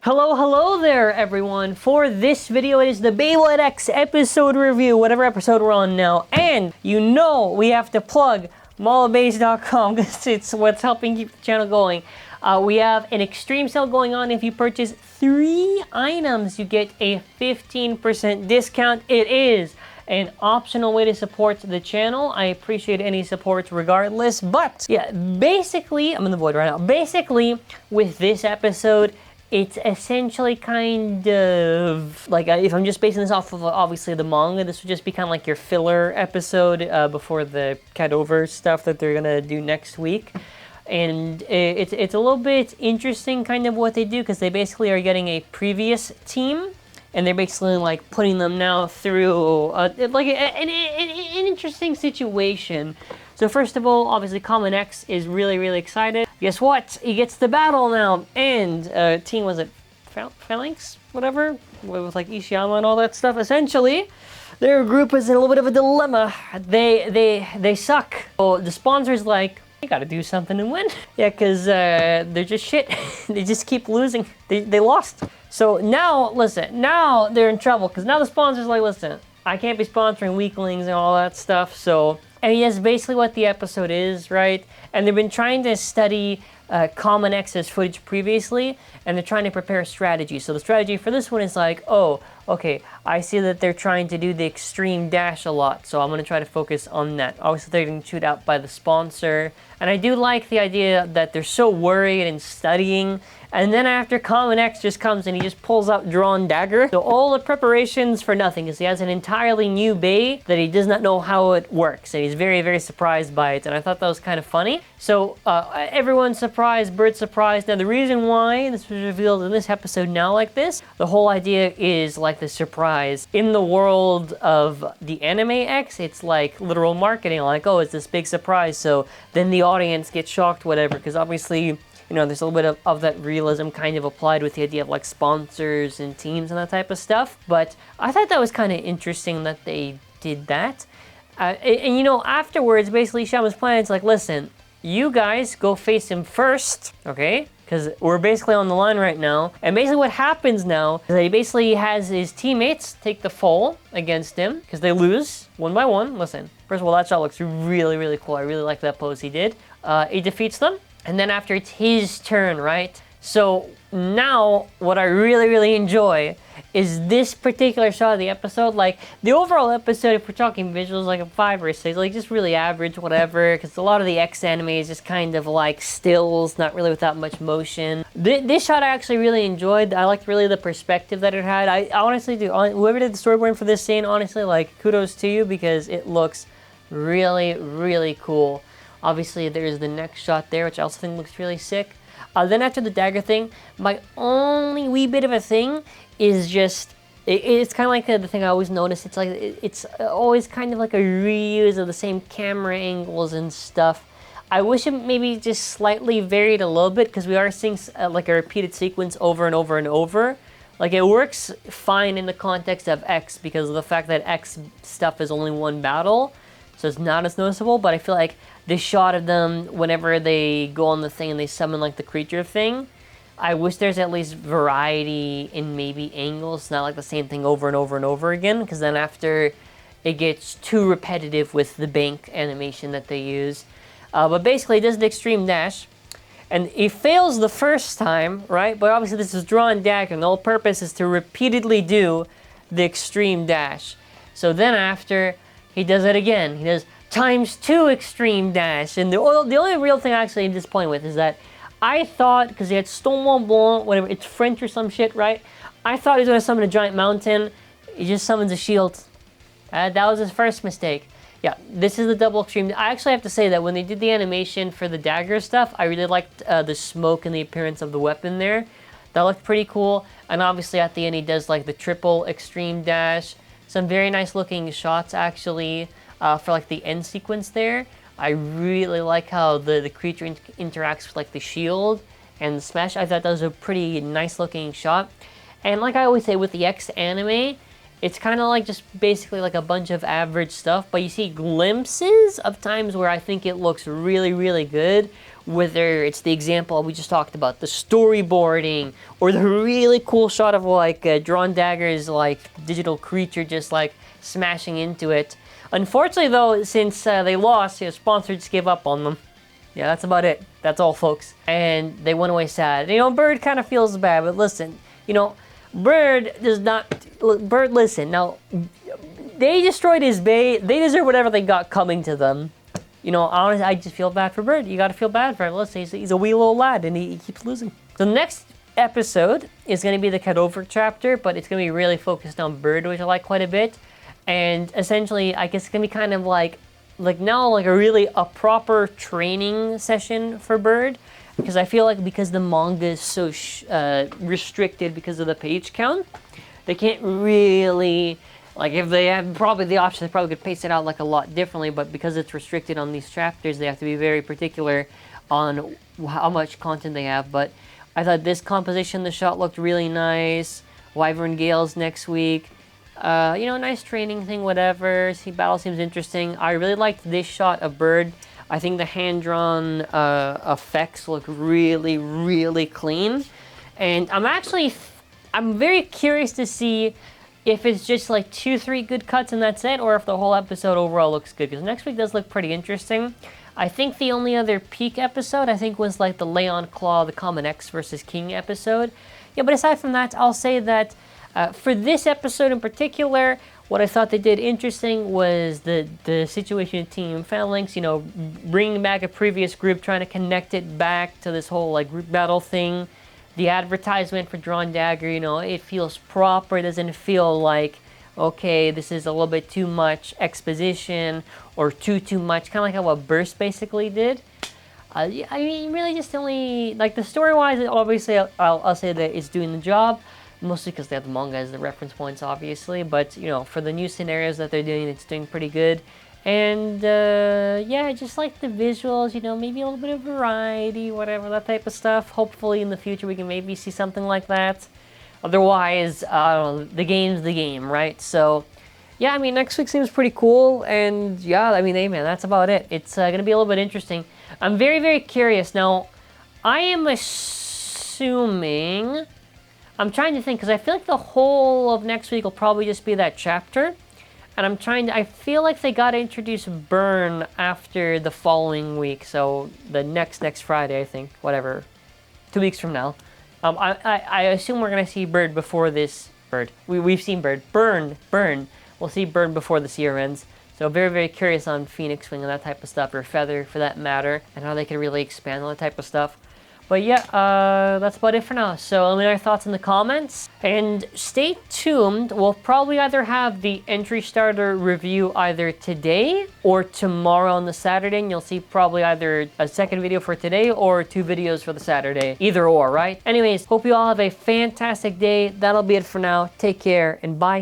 Hello there everyone. For this video, it is the Beyblade X episode review, whatever episode we're on now. And you know we have to plug mallofbase.com because it's what's helping keep the channel going. We have an extreme sale going on. If you purchase 3 items, you get a 15% discount. It is an optional way to support the channel. I appreciate any support regardless. But yeah, basically, I'm in the void right now. Basically, with this episode, it's essentially kind of like, if I'm just basing this off of obviously the manga, this would just be kind of like your filler episode before the cut over stuff that they're gonna do next week. And it's a little bit interesting kind of what they do, because they basically are getting a previous team and they're basically like putting them now through like an interesting situation. So first of all, obviously Common X is really excited. Guess what? He gets the battle now, and team, was it Phalanx? Whatever, with like Ishiyama and all that stuff. Essentially, their group is in a little bit of a dilemma. They suck. So the sponsor's like, you gotta do something and win. Yeah, because they're just shit. They just keep losing. They lost. So now, listen, now they're in trouble, because now the sponsor's like, listen, I can't be sponsoring weaklings and all that stuff. So, and yes, basically what the episode is, right? And they've been trying to study Common X's footage previously, and they're trying to prepare a strategy. So the strategy for this one is like, oh, okay, I see that they're trying to do the extreme dash a lot, so I'm going to try to focus on that. Obviously, they're getting chewed out by the sponsor, and I do like the idea that they're so worried and studying, and then after Common X just comes and he just pulls out DRANDAGGER. So all the preparations for nothing, because he has an entirely new bay that he does not know how it works, and he's very surprised by it, and I thought that was kind of funny. So everyone's surprised, Bert's surprised. Now the reason why this was revealed in this episode now like this, the whole idea is like the surprise. In the world of the anime X, it's like literal marketing, like, oh, it's this big surprise, so then the audience gets shocked, whatever, because obviously, you know, there's a little bit of that realism kind of applied with the idea of like sponsors and teams and that type of stuff. But I thought that was kind of interesting that they did that. And you know, afterwards, basically Shama's plan is like, listen, you guys go face him first, okay? Because we're basically on the line right now. And basically what happens now is that he basically has his teammates take the fall against him, because they lose one by one. Listen, first of all, that shot looks really cool. I really like that pose he did. He defeats them. And then after, it's his turn, right? So now what I really enjoy is this particular shot of the episode. Like the overall episode, if we're talking visuals, like a 5 or a 6, like just really average, whatever, because a lot of the X anime is just kind of like stills, not really without much motion. This shot I actually really enjoyed. I liked really the perspective that it had. I honestly do. Whoever did the storyboarding for this scene, honestly, like kudos to you, because it looks really cool. Obviously, there's the next shot there, which I also think looks really sick. Then after the dagger thing, my only wee bit of a thing is just, it's kind of like the thing I always notice. It's like, it's always kind of like a reuse of the same camera angles and stuff. I wish it maybe just slightly varied a little bit, because we are seeing like a repeated sequence over and over. Like it works fine in the context of X, because of the fact that X stuff is only one battle. So it's not as noticeable, but I feel like this shot of them, whenever they go on the thing and they summon like the creature thing, I wish there's at least variety in maybe angles, not like the same thing over and over again, because then after it gets too repetitive with the bank animation that they use. But basically it does the extreme dash, and he fails the first time, right? But obviously this is DRANDAGGER, and the whole purpose is to repeatedly do the extreme dash. So then after, he does it again. He does ×2 extreme dash. And the only real thing actually I'm disappointed with is that I thought, because he had Stonewall Blanc, whatever, it's French or some shit, right? I thought he was going to summon a giant mountain. He just summons a shield. That was his first mistake. Yeah, this is the double extreme. I actually have to say that when they did the animation for the dagger stuff, I really liked the smoke and the appearance of the weapon there. That looked pretty cool. And obviously at the end he does like the triple extreme dash. Some very nice looking shots actually for like the end sequence there. I really like how the creature interacts with like the shield and the smash. I thought that was a pretty nice looking shot. And like I always say with the X anime, it's kind of like just basically like a bunch of average stuff, but you see glimpses of times where I think it looks really good, whether it's the example we just talked about, the storyboarding, or the really cool shot of like DRANDAGGER's like digital creature just like smashing into it. Unfortunately though, since they lost, sponsors just gave up on them. Yeah, that's about it. That's all, folks. And they went away sad. You know, Bird kind of feels bad, but listen, you know, Bird does not... Bird, listen, now, they destroyed his bay. They deserve whatever they got coming to them. You know, honestly, I just feel bad for Bird. You gotta feel bad for him. Listen, he's a wee little lad, and he keeps losing. The next episode is gonna be the Cut Over chapter, but it's gonna be really focused on Bird, which I like quite a bit. And essentially, I guess it's gonna be kind of like a proper training session for Bird, because I feel like because the manga is so restricted because of the page count, they can't really, like, if they have probably the option, they probably could pace it out like a lot differently, but because it's restricted on these chapters, they have to be very particular on how much content they have. But I thought this composition, the shot looked really nice. Wyvern Gales next week. You know, nice training thing, whatever. Battle seems interesting. I really liked this shot of Bird. I think the hand-drawn effects look really, really clean. And I'm very curious to see if it's just like 2-3 good cuts and that's it, or if the whole episode overall looks good. Because next week does look pretty interesting. I think the only other peak episode, I think, was like the Leon Claw, the Common X versus King episode. Yeah, but aside from that, I'll say that for this episode in particular, what I thought they did interesting was the situation of Team Phalanx, you know, bringing back a previous group, trying to connect it back to this whole, like, group battle thing. The advertisement for DRANDAGGER, you know, it feels proper. It doesn't feel like, okay, this is a little bit too much exposition or too much, kind of like how what Burst basically did. I mean, really just only, like, the story-wise, obviously, I'll say that it's doing the job. Mostly because they have the manga as the reference points, obviously. But, you know, for the new scenarios that they're doing, it's doing pretty good. And, yeah, I just like the visuals, you know, maybe a little bit of variety, whatever, that type of stuff. Hopefully in the future we can maybe see something like that. Otherwise, I don't know, the game's the game, right? So, yeah, I mean, next week seems pretty cool. And, yeah, I mean, hey, man, that's about it. It's going to be a little bit interesting. I'm very, very curious. Now, I am assuming... I'm trying to think, because I feel like the whole of next week will probably just be that chapter. And I feel like they got to introduce Burn after the following week. So the next Friday, I think, whatever, 2 weeks from now. I assume we're going to see Bird before this. We've seen Bird. Burn. We'll see Bird before this year ends. So very, very curious on Phoenix Wing and that type of stuff, or Feather for that matter, and how they can really expand on that type of stuff. But yeah, that's about it for now. So let me know your thoughts in the comments. And stay tuned. We'll probably either have the entry starter review either today or tomorrow on the Saturday. And you'll see probably either a second video for today or 2 videos for the Saturday. Either or, right? Anyways, hope you all have a fantastic day. That'll be it for now. Take care and bye.